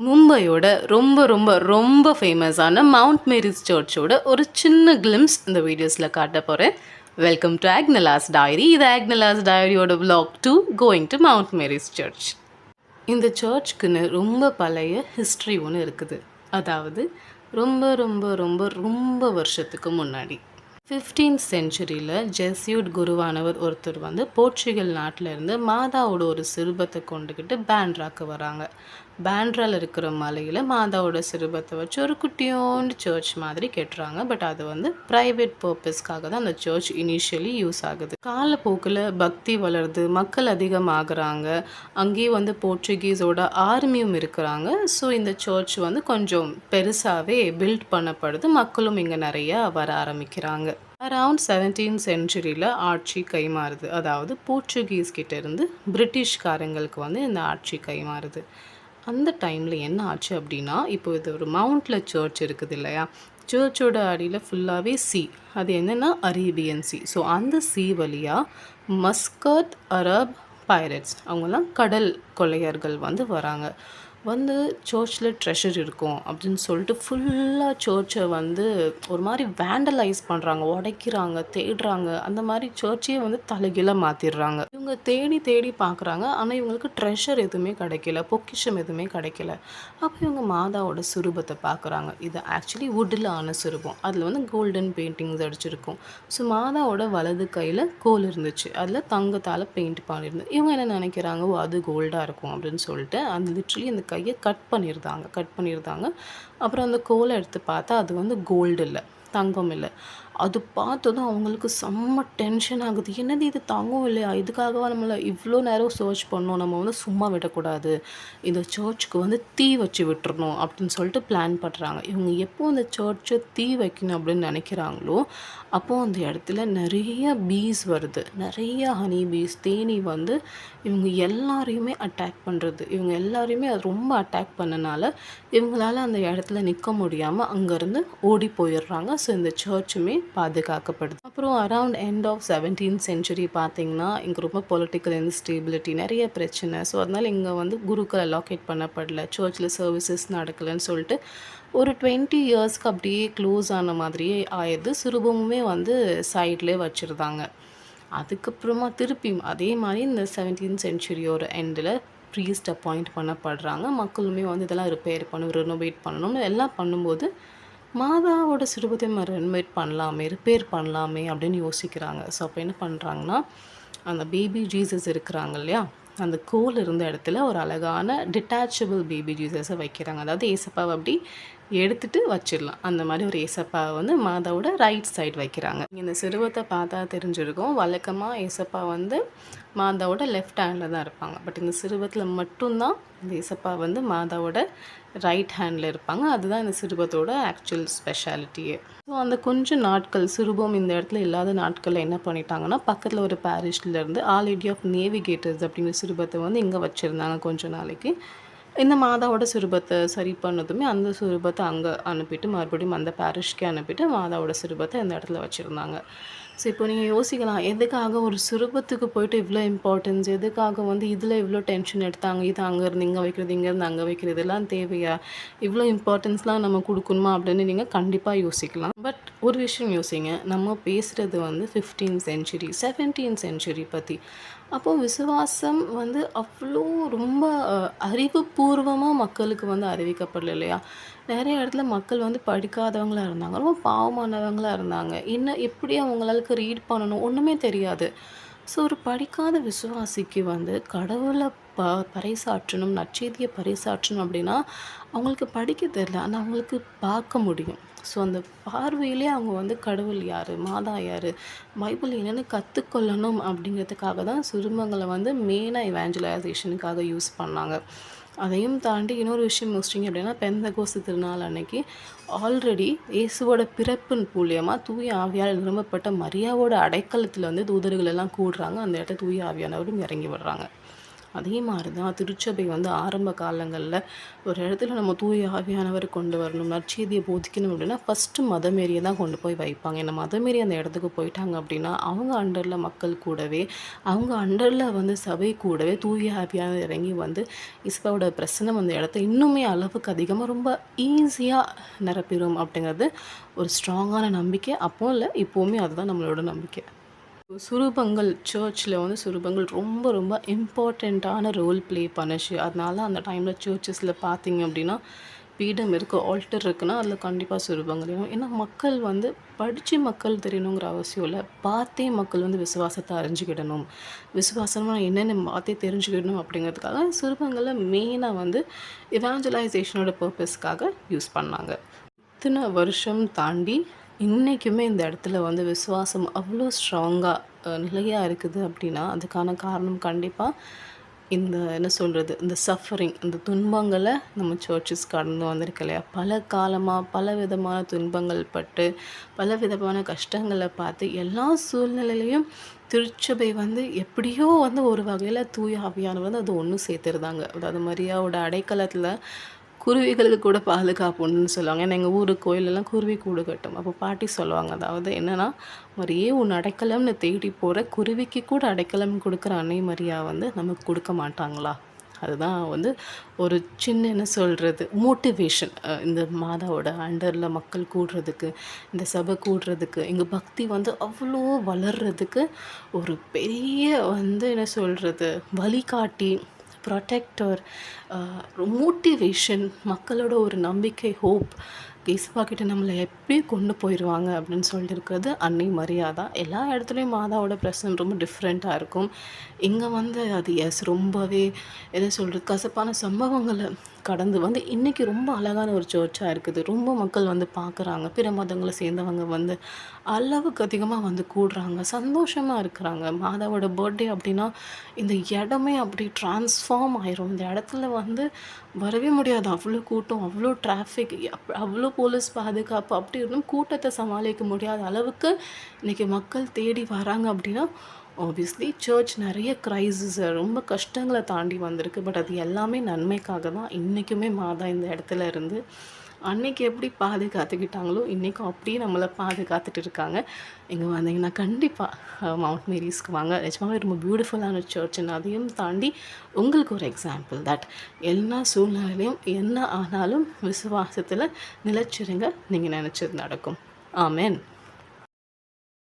மும்பையோட ரொம்ப ரொம்ப ரொம்ப ஃபேமஸான மவுண்ட் மேரிஸ் சர்ச்சோட ஒரு சின்ன கிளிம்ஸ் இந்த வீடியோஸில் காட்ட போகிறேன். Welcome to Agnela's diary. இது ஆக்னலாஸ் டைரியோட vlog 2 going to Mount Mary's church. இந்த சர்ச்சுக்குன்னு ரொம்ப பழைய ஹிஸ்ட்ரி ஒன்று இருக்குது. அதாவது ரொம்ப ரொம்ப ரொம்ப ரொம்ப வருஷத்துக்கு முன்னாடி 15th செஞ்சுரியில் ஜெஸ்யூட் குருவானவர் ஒருத்தர் போர்ச்சுகல் நாட்டிலேருந்து மாதாவோட ஒரு சிறுபத்தை கொண்டுக்கிட்டு பேண்ட்ராக்கு வராங்க. பேண்ட்ராவில் இருக்கிற மலையில் மாதாவோட சிறுபத்தை வச்சு ஒரு குட்டியோண்டு சர்ச் மாதிரி கட்டுறாங்க. பட் அது ப்ரைவேட் பர்பஸ்க்காக தான் அந்த சர்ச் இனிஷியலி யூஸ் ஆகுது. காலப்போக்கில் பக்தி வளருது, மக்கள் அதிகமாகறாங்க. அங்கேயே போர்ச்சுகீஸோட ஆர்மியும் இருக்கிறாங்க. ஸோ இந்த சர்ச் கொஞ்சம் பெருசாகவே பில்ட் பண்ணப்படுது. மக்களும் இங்கே நிறையா வர ஆரம்பிக்கிறாங்க. அரவுண்ட் 17th செஞ்சுரியில் ஆட்சி கைமாறுது. அதாவது போர்ச்சுகீஸ் கிட்டேருந்து பிரிட்டிஷ்காரங்களுக்கு இந்த ஆட்சி கைமாறுது. அந்த டைமில் என்ன ஆச்சு அப்படின்னா, இப்போ இது ஒரு மவுண்டில் சர்ச் இருக்குது இல்லையா, சர்ச்சோட அடியில் ஃபுல்லாகவே சி. அது என்னென்னா அரேபியன் சி. ஸோ அந்த சி வழியாக மஸ்கட் அரப் பைரட்ஸ் அவங்கெல்லாம் கடல் கொள்ளையர்கள் வராங்க. சர்ச்சில் ட்ரெஷர் இருக்கும் அப்படின்னு சொல்லிட்டு ஃபுல்லாக சர்ச்சை ஒரு மாதிரி வேண்டலைஸ் பண்ணுறாங்க, உடைக்கிறாங்க, தேடுறாங்க. அந்த மாதிரி சர்ச்சையே தலைகீழ மாற்றிடுறாங்க. இவங்க தேடி தேடி பார்க்குறாங்க. ஆனால் இவங்களுக்கு ட்ரெஷர் எதுவுமே கிடைக்கல, பொக்கிஷம் எதுவுமே கிடைக்கல. அப்போ இவங்க மாதாவோட சுரூபத்தை பார்க்குறாங்க. இது ஆக்சுவலி வுட்டில் ஆன சுரூபம். அதில் கோல்டன் பெயிண்டிங்ஸ் அடிச்சிருக்கும். ஸோ மாதாவோட வலது கையில் கோல் இருந்துச்சு, அதில் தங்கத்தால் பெயிண்ட் பண்ணியிருந்தது. இவங்க என்ன நினைக்கிறாங்க, ஓ அது கோல்டாக இருக்கும் அப்படின்னு சொல்லிட்டு அந்த லிட்ரலி அந்த கையை கட் பண்ணியிருந்தாங்க. அப்புறம் அந்த கோலை எடுத்து பார்த்தா அது கோல்டு இல்லை, தங்கம் இல்லை. அது பார்த்ததும் அவங்களுக்கு செம்ம டென்ஷன் ஆகுது. என்னது இது தங்கம் இல்லையா, இதுக்காகவா நம்மளை இவ்வளோ நேரம் சர்ச் பண்ணோம், நம்ம சும்மா விடக்கூடாது, இந்த சர்ச்சுக்கு தீ வச்சு விட்டுறணும் அப்படின்னு சொல்லிட்டு பிளான் பண்ணுறாங்க. இவங்க எப்போ அந்த சர்ச்சை தீ வைக்கணும் அப்படின்னு நினைக்கிறாங்களோ அப்போது அந்த இடத்துல நிறைய பீஸ் வருது, நிறைய ஹனி பீஸ், தேனி இவங்க எல்லாரையுமே அட்டாக் பண்ணுறது. இவங்க எல்லாரையுமே அது ரொம்ப அட்டாக் பண்ணனால இவங்களால அந்த இடத்துல நிற்க முடியாமல் அங்கேருந்து ஓடி போயிடுறாங்க. ஸோ இந்த சர்ச்சுமே பாதுகாக்கப்படுது. அப்புறம் around end of 17th century பார்த்திங்கன்னா இங்கே ரொம்ப பொலிட்டிக்கல் இன்ஸ்டேபிலிட்டி, நிறைய பிரச்சனை. ஸோ அதனால் இங்கே குருக்கள் அலோகேட் பண்ணப்படல, சர்ச்சில் சர்வீசஸ் நடக்கலைன்னு சொல்லிட்டு ஒரு 20 இயர்ஸ்க்கு அப்படியே க்ளோஸ் ஆன மாதிரியே ஆயிடுது. சுரூபமுமே சைட்லேயே வச்சுருந்தாங்க. அதுக்கப்புறமா திருப்பியும் அதே மாதிரி இந்த 17th செஞ்சுரியோட எண்டில் ப்ரீஸ்ட் அப்பாயிண்ட் பண்ணப்படுறாங்க. மக்களுமே இதெல்லாம் ரிப்பேர் பண்ணணும், ரெனோவேட் பண்ணணும்னு எல்லாம் பண்ணும்போது மாதாவோட சிறுபத்தை ரெனோவேட் பண்ணலாமே, ரிப்பேர் பண்ணலாமே அப்படின்னு யோசிக்கிறாங்க. ஸோ அப்போ என்ன பண்ணுறாங்கன்னா, அந்த பேபி ஜீசஸ் இருக்கிறாங்க இல்லையா, அந்த கோல் இருந்த இடத்துல ஒரு அழகான டிட்டாச்சபிள் பேபி ஜீசஸை வைக்கிறாங்க. அதாவது ஏசப்பாவை அப்படி எடுத்துகிட்டு வச்சிடலாம். அந்த மாதிரி ஒரு ஏசப்பாவை மாதாவோட ரைட் சைடு வைக்கிறாங்க. இந்த சிறுவத்தை பார்த்தா தெரிஞ்சிருக்கும், வழக்கமாக ஏசப்பா மாதாவோட லெஃப்ட் ஹேண்டில் தான் இருப்பாங்க. பட் இந்த சிறுவத்தில் மட்டும்தான் இந்த ஏசப்பா மாதாவோட ரைட் ஹேண்டில் இருப்பாங்க. அதுதான் இந்த சிறுபத்தோட ஆக்சுவல் ஸ்பெஷாலிட்டியே. ஸோ அந்த கொஞ்சம் நாட்கள் சிறுபம் இந்த இடத்துல இல்லாத நாட்களில் என்ன பண்ணிட்டாங்கன்னா, பக்கத்தில் ஒரு பாரிஷ்லேருந்து ஆல் லேடி ஆஃப் நேவிகேட்டர்ஸ் அப்படிங்கிற சிறுபத்தை இங்கே வச்சுருந்தாங்க கொஞ்ச நாளைக்கு. இந்த மாதாவோட சிறுபத்தை சரி பண்ணதுமே அந்த சிறுபத்தை அங்கே அனுப்பிட்டு மறுபடியும் அந்த பாரிஷ்கே அனுப்பிட்டு மாதாவோட சிறுபத்தை இந்த இடத்துல வச்சுருந்தாங்க. ஸோ இப்போ நீங்கள் யோசிக்கலாம், எதுக்காக ஒரு சிறுபத்துக்கு போய்ட்டு இவ்வளோ இம்பார்ட்டன்ஸ், எதுக்காக இதில் இவ்வளோ டென்ஷன் எடுத்தாங்க, இது அங்கேருந்து இங்கே வைக்கிறது, இங்கேருந்து அங்கே வைக்கிறது, இதெல்லாம் தேவையா, இவ்வளோ இம்பார்ட்டன்ஸ்லாம் நம்ம கொடுக்கணுமா அப்படின்னு நீங்கள் கண்டிப்பாக யோசிக்கலாம். பட் ஒரு விஷயம் யோசிங்க, நம்ம பேசுகிறது 15th செஞ்சுரி 17th செஞ்சுரி பற்றி. அப்போது விசுவாசம் அவ்வளோ ரொம்ப அறிவுபூர்வமாக மக்களுக்கு அறிவிக்கப்படல இல்லையா. நிறைய இடத்துல மக்கள் படிக்காதவங்களாக இருந்தாங்க, ரொம்ப பாவமானவங்களாக இருந்தாங்க. இன்னும் எப்படி அவங்களுக்கு ரீட் பண்ணணும் ஒன்றுமே தெரியாது. ஸோ ஒரு படிக்காத விசுவாசிக்கு கடவுளை பறைசாற்றணும், நற்செய்தியை பறைசாற்றணும் அப்படின்னா அவங்களுக்கு படிக்க தெரியல, ஆனால் அவங்களுக்கு பார்க்க முடியும். ஸோ அந்த பார்வையிலே அவங்க கடவுள் யார், மாதா யார், பைபிள் என்னென்னு கற்றுக்கொள்ளணும் அப்படிங்கிறதுக்காக தான் சிறுமங்களை மெயினாக எவாஞ்சலைசேஷனுக்காக யூஸ் பண்ணாங்க. அதையும் தாண்டி இன்னொரு விஷயம் யோசிச்சிங்க அப்படின்னா, பெந்தகோஸ்து திருநாள் அன்னைக்கு ஆல்ரெடி இயேசுவோட பிறப்பின் மூலியமாக தூய ஆவியால் நிரம்பப்பட்ட மரியாவோட அடைக்கலத்தில் தூதர்கள் எல்லாம் கூடுறாங்க. அந்த இடத்துல தூய ஆவியானவரும் இறங்கி விடுறாங்க. அதே மாதிரி தான் திருச்சபை வந்து ஆரம்ப காலங்களில் ஒரு இடத்துல நம்ம தூய ஆவியானவர் கொண்டு வரணும், நற்செய்தியை போதிக்கணும் அப்படின்னா ஃபஸ்ட்டு மதமேரியை தான் கொண்டு போய் வைப்பாங்க. ஏன்னா மதமேரி அந்த இடத்துக்கு போயிட்டாங்க அப்படின்னா அவங்க அண்டரில் மக்கள் கூடவே, அவங்க அண்டரில் வந்து சபை கூடவே தூய ஆவியானவர் இறங்கி வந்து இயேசுவோட பிரசனம் அந்த இடத்த இன்னுமே அளவுக்கு அதிகமாக ரொம்ப ஈஸியாக நிரப்பிடும் அப்படிங்கிறது ஒரு ஸ்ட்ராங்கான நம்பிக்கை. அப்போ இல்லை, இப்போவுமே அதுதான் நம்மளோட நம்பிக்கை. சுரூபங்கள் சர்ச்சில் வந்து சுரூபங்கள் ரொம்ப ரொம்ப இம்பார்ட்டண்ட்டான ரோல் ப்ளே பண்ணுச்சு. அதனால அந்த டைமில் சர்ச்சஸில் பார்த்தீங்க அப்படின்னா பீடம் இருக்குது, ஆல்டர் இருக்குன்னா அதில் கண்டிப்பாக சுரூபங்கள் வேணும். ஏன்னா மக்கள் வந்து படித்து மக்கள் தெரியணுங்கிற அவசியம் இல்லை, பார்த்தே மக்கள் வந்து விசுவாசத்தை அறிஞ்சிக்கிடணும், விசுவாசம்னா என்னென்னு பார்த்தே தெரிஞ்சுக்கிடணும் அப்படிங்கிறதுக்காக சுரூபங்களில் மெயினாக வந்து இவாஞ்சலைசேஷனோட பர்பஸ்க்காக யூஸ் பண்ணாங்க. இத்தனை வருஷம் தாண்டி இன்றைக்குமே இந்த இடத்துல வந்து விசுவாசம் அவ்வளோ ஸ்ட்ராங்காக நிலையாக இருக்குது அப்படின்னா அதுக்கான காரணம் கண்டிப்பாக இந்த என்ன சொல்கிறது, இந்த சஃபரிங், இந்த துன்பங்களை நம்ம சர்ச்சஸ் கடந்து வந்திருக்கு இல்லையா. பல காலமாக பல விதமான துன்பங்கள் பட்டு பல விதமான கஷ்டங்களை பார்த்து எல்லா சூழ்நிலையிலையும் திருச்சபை வந்து எப்படியோ வந்து ஒரு வகையில் தூய ஆவியானவர் வந்து அது ஒன்று சேர்த்துருந்தாங்க. அதாவது மரியாவோட அடைக்கலத்தில் குருவிகளுக்கு கூட பாதுகாப்புன்னு சொல்லுவாங்க. ஏன்னா எங்கள் ஊர் கோயிலெல்லாம் குருவி கூடு கட்டும். அப்போ பாட்டி சொல்லுவாங்க, அதாவது என்னென்னா, மரியே உன் அடைக்கலம்னு தேடி போகிற குருவிக்கு கூட அடைக்கலம் கொடுக்குற அன்னை மரியா வந்து நமக்கு கொடுக்க மாட்டாங்களா? அதுதான் வந்து ஒரு சின்ன என்ன சொல்கிறது மோட்டிவேஷன். இந்த மாதாவோட அண்டரில் மக்கள் கூடுறதுக்கு, இந்த சபை கூடுறதுக்கு, எங்கள் பக்தி வந்து அவ்வளோ வளர்கிறதுக்கு ஒரு பெரிய வந்து என்ன சொல்கிறது வழிகாட்டி, ப்ரொடெக்டர், மோட்டிவேஷன், மக்களோட ஒரு நம்பிக்கை, ஹோப், இயேசுவா கிட்ட நம்மளை எப்படி கொண்டு போயிடுவாங்க அப்படின்னு சொல்லிட்டு இருக்கிறது அன்னை மரியா தான். எல்லா இடத்துலையும் மாதாவோட பிரசனம் ரொம்ப டிஃப்ரெண்ட்டாக இருக்கும். இங்கே வந்து அது ரொம்பவே என்ன சொல்கிறது கசப்பான சம்பவங்களை கடந்து வந்து இன்றைக்கி ரொம்ப அழகான ஒரு சர்ச்சாக இருக்குது. ரொம்ப மக்கள் வந்து பார்க்குறாங்க, பிற மதங்களை சேர்ந்தவங்க வந்து அளவுக்கு அதிகமாக வந்து கூடுறாங்க, சந்தோஷமாக இருக்கிறாங்க. மாதாவோட பர்த்டே அப்படின்னா இந்த இடமே அப்படி ட்ரான்ஸ்ஃபார்ம் ஆயிரும். இந்த இடத்துல வந்து வரவே முடியாது, அவ்வளோ கூட்டம், அவ்வளோ டிராஃபிக், அவ்வளோ போலீஸ் பாதுகாப்பு, அப்படி இருந்தும் கூட்டத்தை சமாளிக்க முடியாத அளவுக்கு இன்றைக்கி மக்கள் தேடி வராங்க. அப்படின்னா ஆப்வியஸ்லி சர்ச் நிறைய க்ரைசிஸை ரொம்ப கஷ்டங்களை தாண்டி வந்திருக்கு. பட் அது எல்லாமே நன்மைக்காக தான். இன்றைக்குமே மாதா இந்த இடத்துல இருந்து அன்றைக்கி எப்படி பாதுகாத்துக்கிட்டாங்களோ இன்றைக்கும் அப்படியே நம்மளை பாதுகாத்துட்டு இருக்காங்க. இங்கே வந்தீங்கன்னா கண்டிப்பாக மவுண்ட் மேரிஸ்க்கு வாங்க. நிஜமாவே ரொம்ப பியூட்டிஃபுல்லான சர்ச்சுன்னு அதையும் தாண்டி உங்களுக்கு ஒரு எக்ஸாம்பிள் தட் எல்லா சூழ்நிலையிலையும் என்ன ஆனாலும் விசுவாசத்தில் நிலைச்சிருங்க, நீங்கள் நினச்சது நடக்கும். ஆமென்.